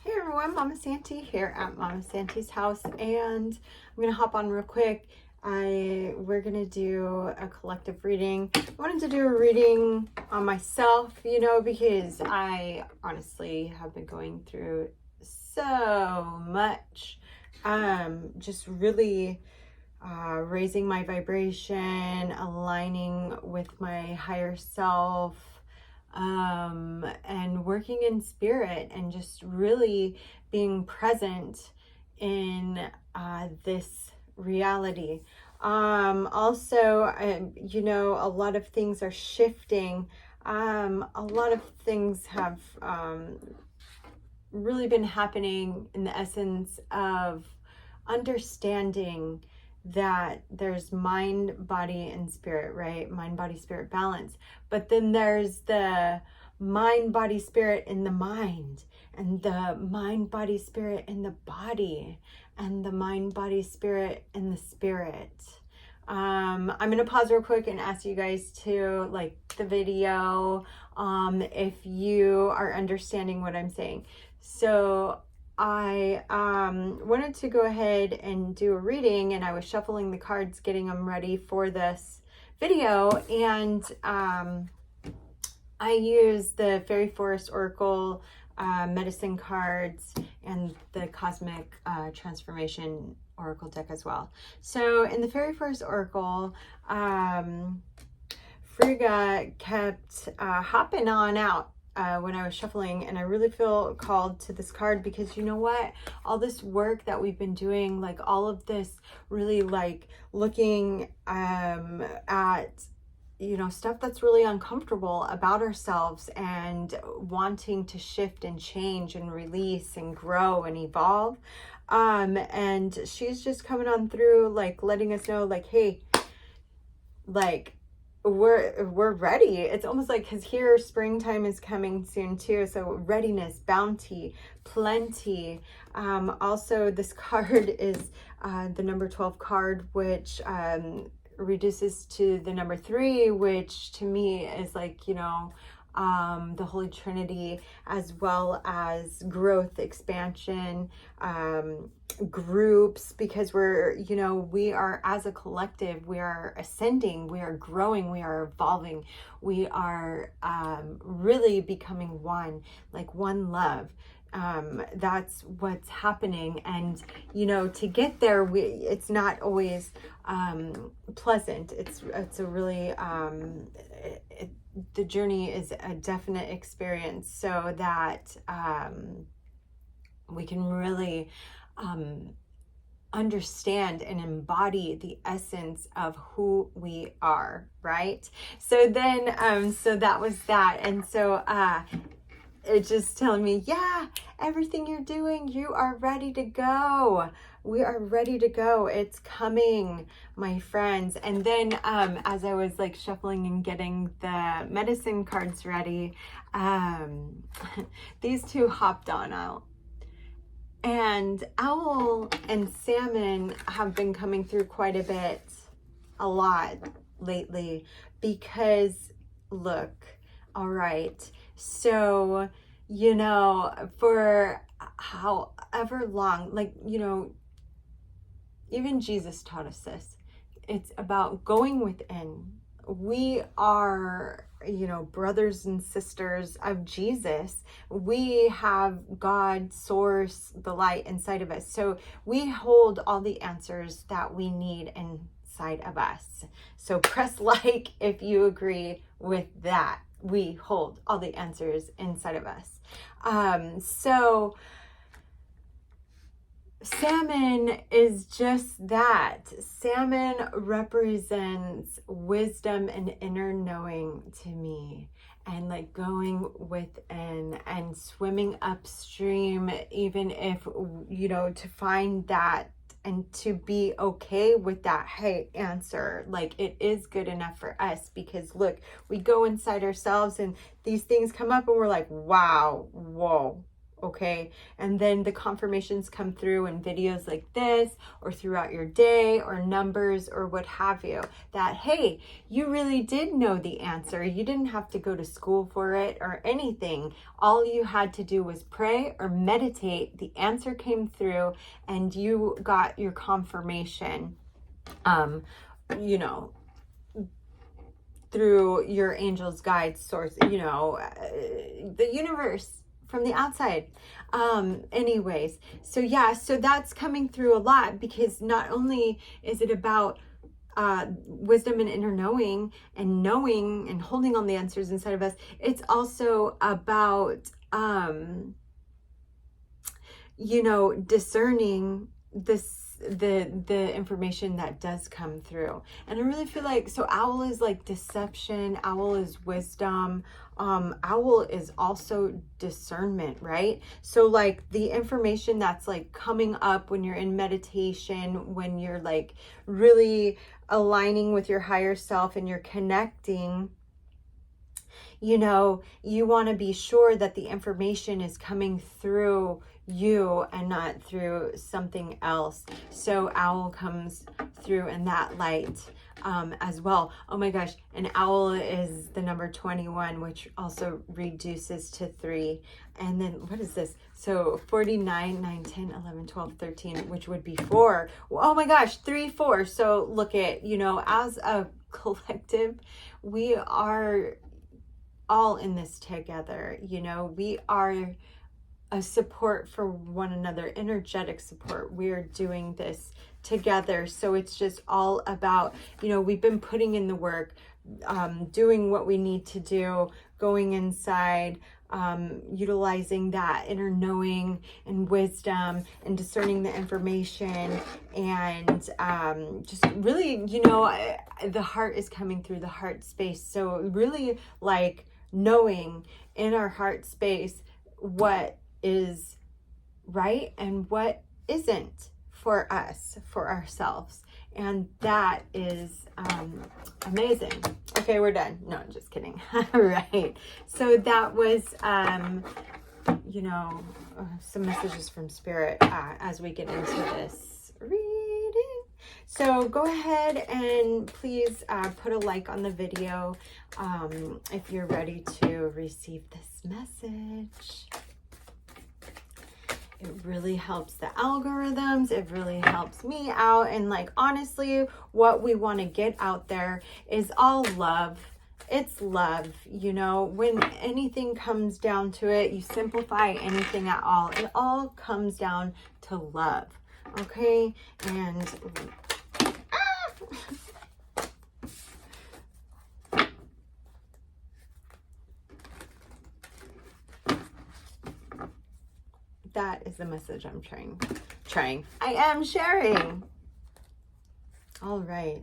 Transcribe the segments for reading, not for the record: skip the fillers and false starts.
Hey everyone, Mama Santy here at Mama Santy's house, and I'm gonna hop on real quick. We're gonna do a collective reading. I wanted to do a reading on myself, because I honestly have been going through so much. Just really raising my vibration, aligning with my higher self, and working in spirit and just really being present in this reality. Also, a lot of things are shifting. A lot of things have really been happening in the essence of understanding that there's mind, body, and spirit, right? Mind, body, spirit balance. But then there's the mind, body, spirit in the mind, and the mind, body, spirit in the body, and the mind, body, spirit in the spirit. I'm going to pause real quick and ask you guys to like the video if you are understanding what I'm saying. So I wanted to go ahead and do a reading, and I was shuffling the cards, getting them ready for this video, and I used the Fairy Forest Oracle medicine cards and the Cosmic Transformation Oracle deck as well. So in the Fairy Forest Oracle, Frigga kept hopping on out when I was shuffling, and I really feel called to this card because you know what, all this work that we've been doing, like all of this really like looking at stuff that's really uncomfortable about ourselves and wanting to shift and change and release and grow and evolve, and she's just coming on through, like letting us know, like, hey, like we're ready. It's almost like, because here springtime is coming soon too, so readiness, bounty, plenty. Also this card is the number 12 card, which reduces to the number 3, which to me is like the Holy Trinity, as well as growth, expansion, groups, because we are, as a collective, we are ascending, we are growing, we are evolving, we are really becoming one, like one love. That's what's happening, and to get there, it's not always pleasant. It's a really the journey is a definite experience, so that we can really understand and embody the essence of who we are, right? So then so that was that, and so it's just telling me, yeah, everything you're doing, you are ready to go. We are ready to go. It's coming, my friends. And then as I was like shuffling and getting the medicine cards ready, these two hopped on out. And Owl and Salmon have been coming through quite a lot lately, because look, all right, so for however long, like even Jesus taught us this. It's about going within. We are brothers and sisters of Jesus. We have God, source, the light inside of us, so we hold all the answers that we need inside of us. So press like if you agree with that. We hold all the answers inside of us. So Salmon is just that. Salmon represents wisdom and inner knowing to me, and like going within and swimming upstream, even if to find that and to be okay with that, hey, answer, like it is good enough for us. Because look, we go inside ourselves and these things come up and we're like, wow, whoa, okay? And then the confirmations come through in videos like this, or throughout your day, or numbers, or what have you, that, hey, you really did know the answer. You didn't have to go to school for it or anything. All you had to do was pray or meditate. The answer came through and you got your confirmation, you know, through your angel's guide source, you know, the universe from the outside. Anyways, so yeah, so that's coming through a lot, because not only is it about wisdom and inner knowing and holding on the answers inside of us, it's also about, you know, discerning the information that does come through. And I really feel like, so owl is like deception, owl is wisdom, owl is also discernment, right? So like the information that's like coming up when you're in meditation, when you're like really aligning with your higher self and you're connecting, you know, you want to be sure that the information is coming through you and not through something else. So owl comes through in that light as well. Oh my gosh, an owl is the number 21, which also reduces to 3. And then what is this? So 49, 9, 10, 11, 12, 13, which would be 4. Oh my gosh, 3, 4. So look at, you know, as a collective, we are all in this together. You know, we are a support for one another, energetic support. We're doing this together. So it's just all about, you know, we've been putting in the work, doing what we need to do, going inside, utilizing that inner knowing and wisdom and discerning the information, and just really, you know, the heart is coming through the heart space. So really like knowing in our heart space what is right and what isn't for us, for ourselves. And that is amazing. Okay, we're done. No, I'm just kidding. All right. So that was, you know, some messages from Spirit as we get into this reading. So go ahead and please put a like on the video if you're ready to receive this message. It really helps the algorithms. It really helps me out. And like, honestly, what we want to get out there is all love. It's love. You know, when anything comes down to it, you simplify anything at all, it all comes down to love. Okay. And that is the message I'm I am sharing. All right.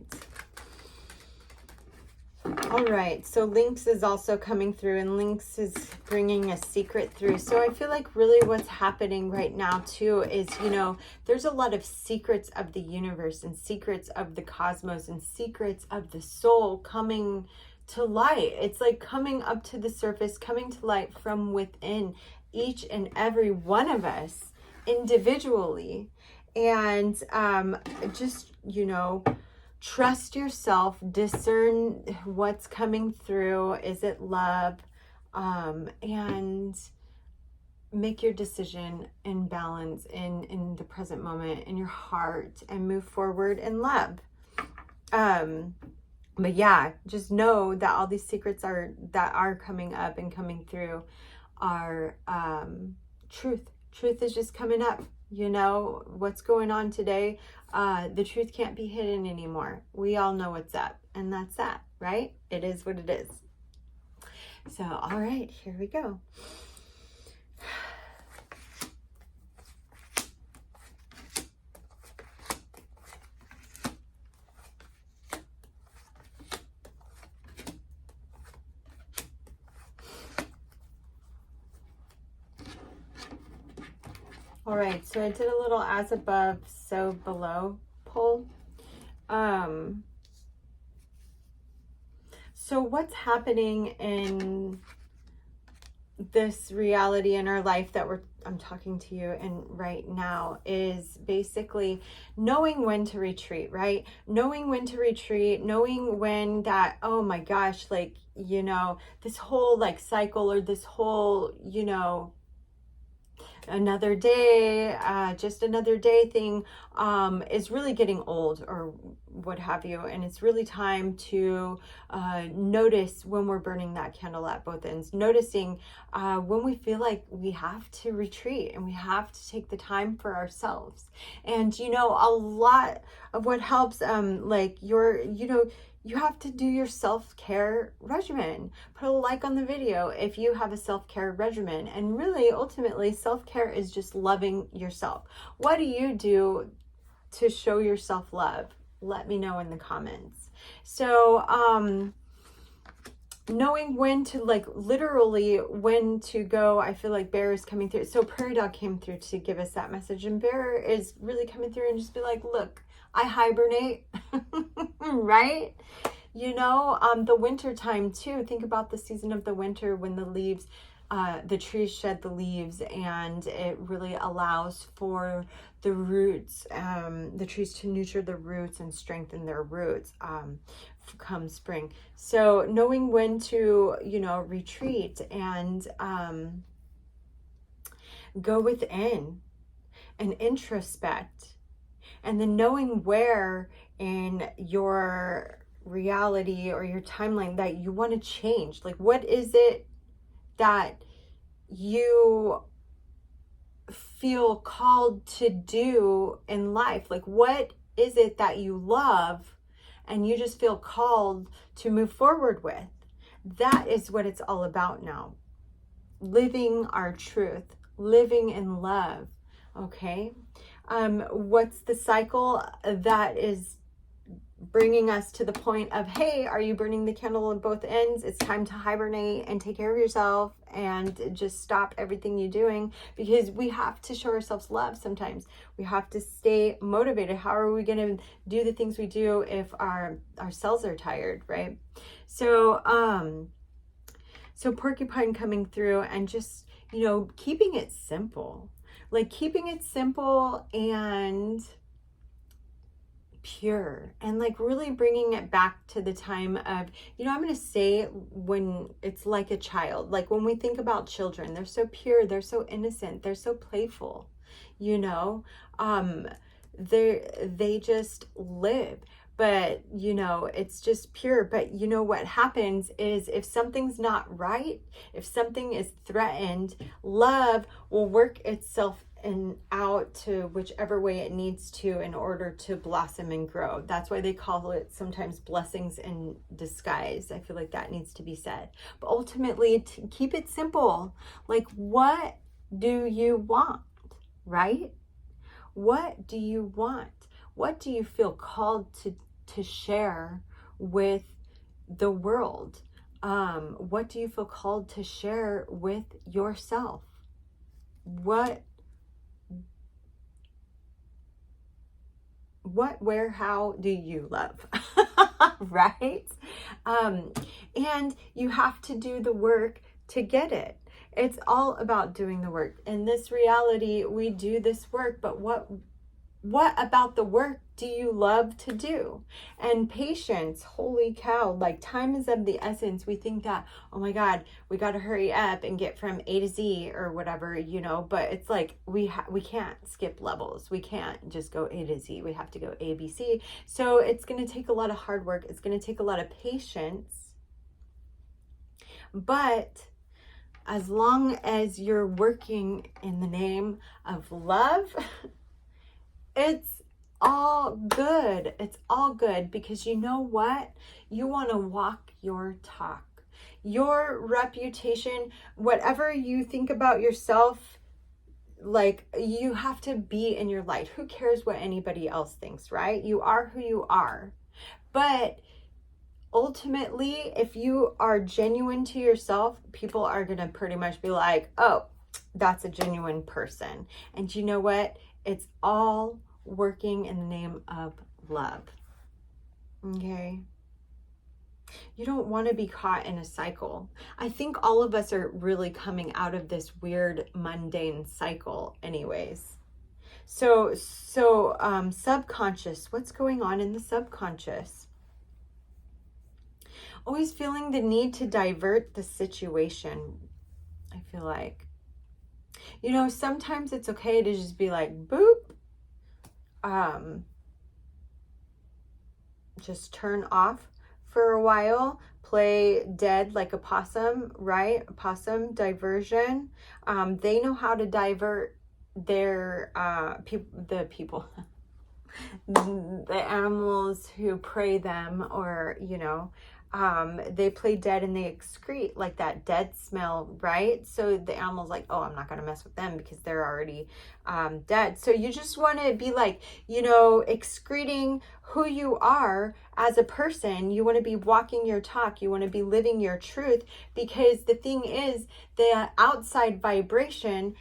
All right. So Lynx is also coming through, and Lynx is bringing a secret through. So I feel like really what's happening right now too is, you know, there's a lot of secrets of the universe and secrets of the cosmos and secrets of the soul coming to light. It's like coming up to the surface, coming to light from within each and every one of us individually. And just, you know, trust yourself, discern what's coming through. Is it love? And make your decision in balance, in the present moment, in your heart, and move forward in love. But yeah, just know that all these secrets that are coming up and coming through are truth. Truth is just coming up. You know what's going on today. The truth can't be hidden anymore. We all know what's up, and that's that, right? It is what it is. So, all right, here we go. All right, so I did a little as above, so below pull. So what's happening in this reality in our life that we're I'm talking to you and right now, is basically knowing when to retreat, right? Knowing when to retreat, knowing when that, oh my gosh, like, you know, this whole like cycle, or this whole, you know, another day, just another day thing, is really getting old, or what have you. And it's really time to notice when we're burning that candle at both ends, noticing when we feel like we have to retreat and we have to take the time for ourselves. And, you know, a lot of what helps, like your, you know, you have to do your self-care regimen. Put a like on the video if you have a self-care regimen. And really, ultimately, self-care is just loving yourself. What do you do to show yourself love? Let me know in the comments. So, knowing when to, like, literally when to go. I feel like Bear is coming through. So Prairie Dog came through to give us that message, and Bear is really coming through and just be like, look, I hibernate, right? You know, the winter time too. Think about the season of the winter when the leaves, the trees shed the leaves, and it really allows for the roots, the trees to nurture the roots and strengthen their roots come spring. So knowing when to, you know, retreat and go within and introspect, and then knowing where in your reality or your timeline that you want to change. Like, what is it that you feel called to do in life? Like, what is it that you love and you just feel called to move forward with? That is what it's all about now. Living our truth, living in love. Okay. What's the cycle that is bringing us to the point of, hey, are you burning the candle at both ends? It's time to hibernate and take care of yourself and just stop everything you're doing, because we have to show ourselves love. Sometimes we have to stay motivated. How are we going to do the things we do if our cells are tired, right? So so Porcupine coming through and just, you know, keeping it simple. Like, keeping it simple and pure, and like really bringing it back to the time of, you know, I'm going to say, when it's like a child, like when we think about children, they're so pure, they're so innocent, they're so playful, you know, they just live. But, you know, it's just pure. But you know what happens is, if something's not right, if something is threatened, love will work itself and out to whichever way it needs to in order to blossom and grow. That's why they call it sometimes blessings in disguise. I feel like that needs to be said. But ultimately, to keep it simple. Like, what do you want, right? What do you want? What do you feel called to share with the world? What do you feel called to share with yourself? What, where, how do you love? Right? And you have to do the work to get it. It's all about doing the work. In this reality, we do this work, but what about the work do you love to do? And patience, holy cow, like, time is of the essence. We think that, oh my God, we got to hurry up and get from A to Z or whatever, you know, but it's like, we can't skip levels. We can't just go A to Z. We have to go A, B, C. So it's going to take a lot of hard work. It's going to take a lot of patience. But as long as you're working in the name of love, it's all good. It's all good, because you know what? You want to walk your talk. Your reputation, whatever you think about yourself, like, you have to be in your light. Who cares what anybody else thinks, right? You are who you are. But ultimately, if you are genuine to yourself, people are going to pretty much be like, oh, that's a genuine person. And you know what? It's all working in the name of love. Okay. You don't want to be caught in a cycle. I think all of us are really coming out of this weird mundane cycle anyways. So subconscious, what's going on in the subconscious? Always feeling the need to divert the situation. I feel like, you know, sometimes it's okay to just be like, boop, just turn off for a while, play dead like a possum, right? A possum diversion. They know how to divert their the people the animals who prey them, or you know, they play dead and they excrete like that dead smell, right? So the animal's like, oh, I'm not going to mess with them because they're already dead. So you just want to be like, you know, excreting who you are as a person. You want to be walking your talk. You want to be living your truth, because the thing is, the outside vibration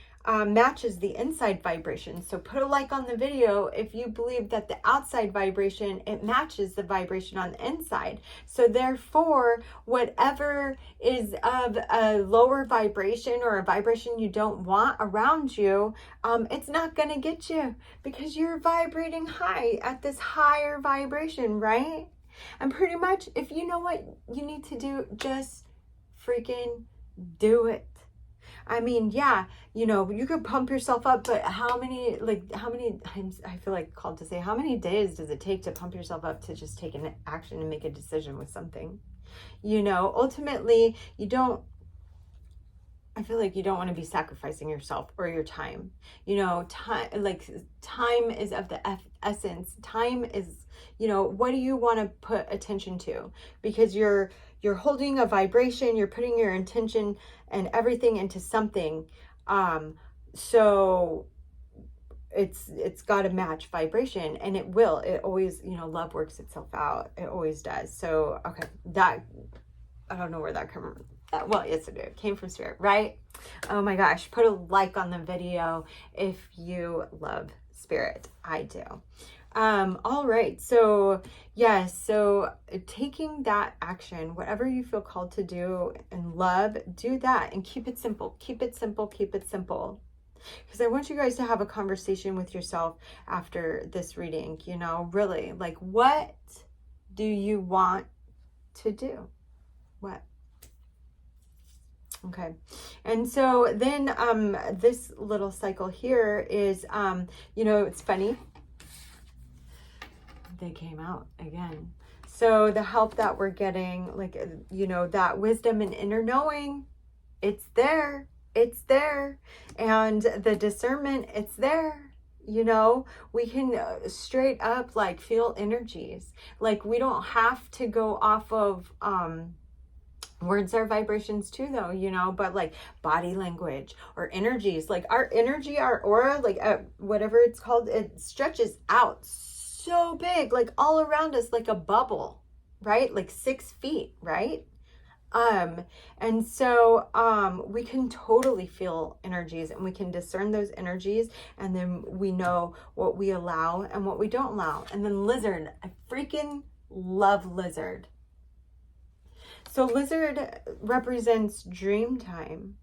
matches the inside vibration. So put a like on the video if you believe that the outside vibration, it matches the vibration on the inside. So therefore, whatever is of a lower vibration or a vibration you don't want around you, it's not going to get you, because you're vibrating high at this higher vibration, right? And pretty much, if you know what you need to do, just freaking do it. I mean, yeah, you know, you could pump yourself up, but how many times, I feel like called to say, how many days does it take to pump yourself up to just take an action and make a decision with something? You know, ultimately, I feel like you don't want to be sacrificing yourself or your time. You know, time is of the essence. Time is, you know, what do you want to put attention to? Because you're holding a vibration, you're putting your intention and everything into something. So it's got to match vibration, and it always, you know, love works itself out. It always does. So, okay, that, I don't know where that came from. Well, yes, it came from Spirit, right? Oh my gosh, put a like on the video if you love Spirit. I do. All right. So yes, so taking that action, whatever you feel called to do and love, do that, and keep it simple. Keep it simple. Keep it simple. Because I want you guys to have a conversation with yourself after this reading, you know, really, like, what do you want to do? What? Okay. And so then this little cycle here is, you know, it's funny. They came out again. So the help that we're getting, like, you know, that wisdom and inner knowing, it's there. It's there. And the discernment, it's there. You know, we can straight up like feel energies. Like, we don't have to go off of, words are vibrations too, though, you know, but like body language or energies, like our energy, our aura, like whatever it's called, it stretches out so big, like all around us, like a bubble, right? Like 6 feet, right? And so we can totally feel energies, and we can discern those energies, and then we know what we allow and what we don't allow. And then lizard, I freaking love lizard. So lizard represents dream time,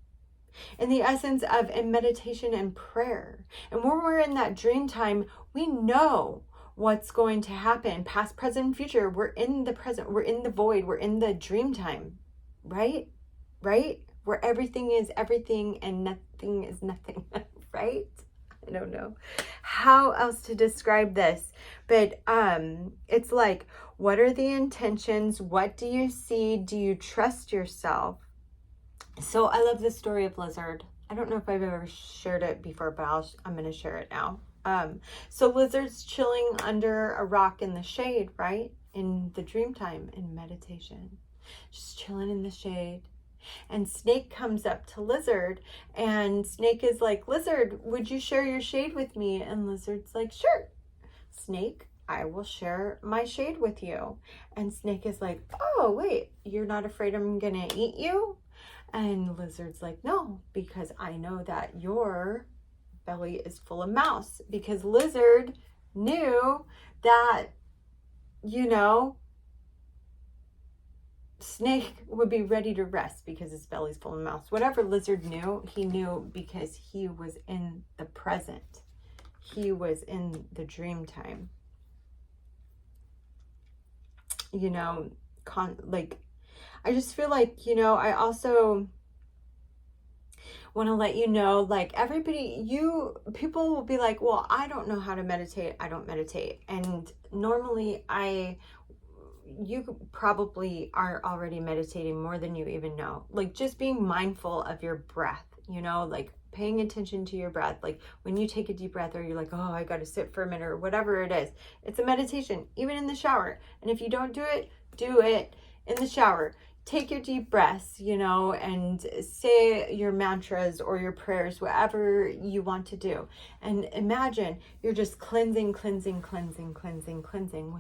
in the essence of in meditation and prayer. And when we're in that dream time, we know what's going to happen, past, present, future. We're in the present, we're in the void, we're in the dream time, right? Right? Where everything is everything and nothing is nothing, right? I don't know how else to describe this, but it's like, what are the intentions? What do you see? Do you trust yourself? So I love the story of lizard. I don't know if I've ever shared it before, but I'm going to share it now. So lizard's chilling under a rock in the shade, right? In the dream time, in meditation, just chilling in the shade. And Snake comes up to Lizard, and Snake is like, Lizard, would you share your shade with me? And Lizard's like, sure, Snake, I will share my shade with you. And Snake is like, oh, wait, you're not afraid I'm gonna eat you? And Lizard's like, no, because I know that your belly is full of mouse. Because Lizard knew that, you know, snake would be ready to rest because his belly's full of mouse. Whatever lizard knew, he knew because he was in the present. He was in the dream time. You know, like, I just feel like, you know, I also want to let you know, like, everybody, people will be like, well, I don't know how to meditate. I don't meditate. And normally you probably are already meditating more than you even know. Like, just being mindful of your breath, you know, like paying attention to your breath. Like when you take a deep breath, or you're like, oh, I got to sit for a minute, or whatever it is, it's a meditation, even in the shower. And if you don't do it in the shower. Take your deep breaths, you know, and say your mantras or your prayers, whatever you want to do. And imagine you're just cleansing with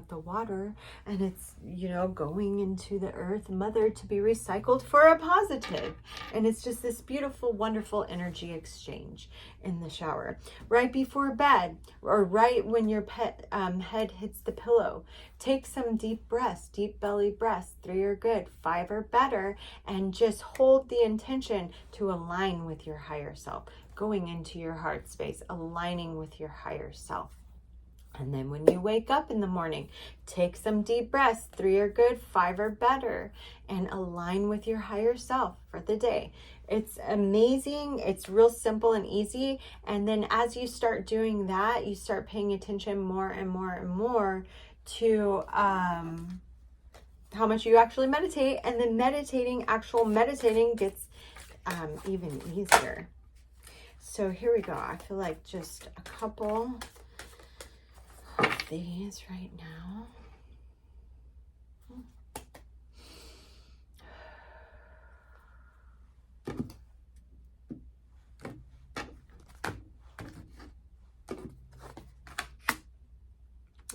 the water. And it's, you know, going into the earth mother to be recycled for a positive. And it's just this beautiful, wonderful energy exchange in the shower. Right before bed, or right when your head hits the pillow, take some deep breaths, deep belly breaths. 3 are good, 5 are better, and just hold the intention to align with your higher self, going into your heart space, aligning with your higher self. And then when you wake up in the morning, take some deep breaths. 3 are good, 5 are better, and align with your higher self for the day. It's amazing. It's real simple and easy. And then as you start doing that, you start paying attention more and more and more to how much you actually meditate. And then actual meditating gets even easier. So here we go. I feel like just a couple of these right now.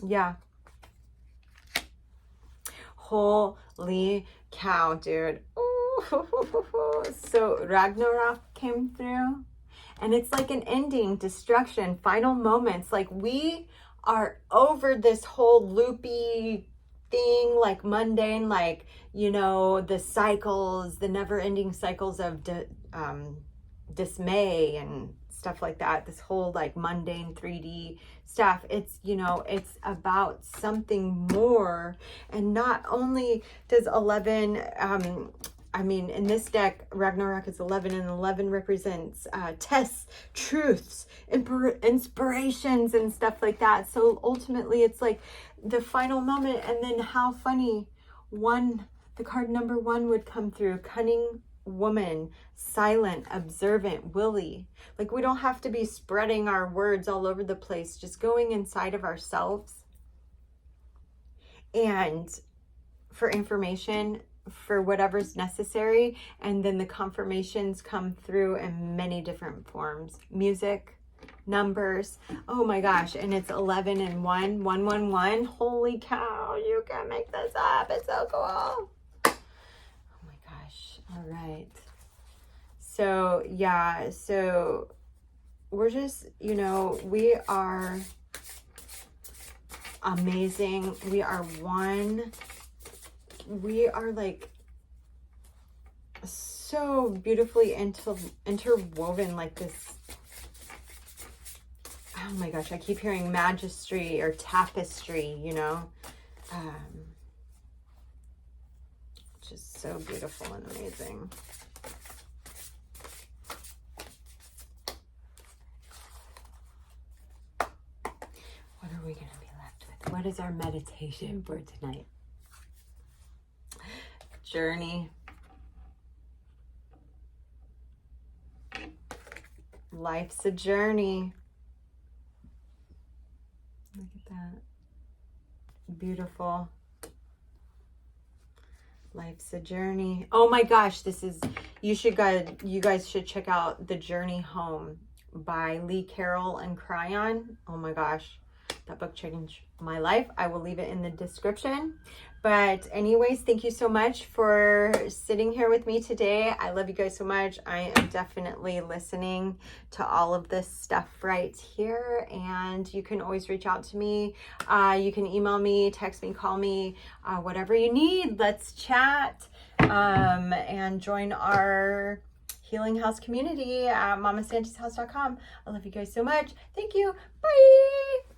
Yeah. Holy cow, dude. Ooh. So Ragnarok came through, and it's like an ending, destruction, final moments. Like, we are over this whole loopy thing, like mundane, like, you know, the cycles, the never-ending cycles of dismay and stuff like that. This whole like mundane 3D stuff. It's, you know, it's about something more. And not only does 11, I mean, in this deck, Ragnarok is 11, and 11 represents tests, truths, inspirations, and stuff like that. So ultimately, it's like the final moment. And then how funny, the card number 1 would come through. Cunning woman, silent, observant, willy. Like, we don't have to be spreading our words all over the place, just going inside of ourselves and for information, for whatever's necessary. And then the confirmations come through in many different forms. Music, numbers. Oh my gosh. And it's 11 and 1, 111. Holy cow. You can make this up. It's so cool. All right. So, yeah. So we're just, you know, we are amazing. We are one. We are like so beautifully interwoven, like this. Oh my gosh. I keep hearing magistry or tapestry, you know. Just so beautiful and amazing. What are we going to be left with? What is our meditation for tonight? Journey. Life's a journey. Look at that. Beautiful. Life's a journey. Oh my gosh, you guys should check out The Journey Home by Lee Carroll and Cryon. Oh my gosh, That book changed my life. I will leave it in the description. But anyways, thank you so much for sitting here with me today. I love you guys so much. I am definitely listening to all of this stuff right here. And you can always reach out to me. You can email me, text me, call me, whatever you need. Let's chat and join our Healing House community at mamasantishouse.com. I love you guys so much. Thank you. Bye.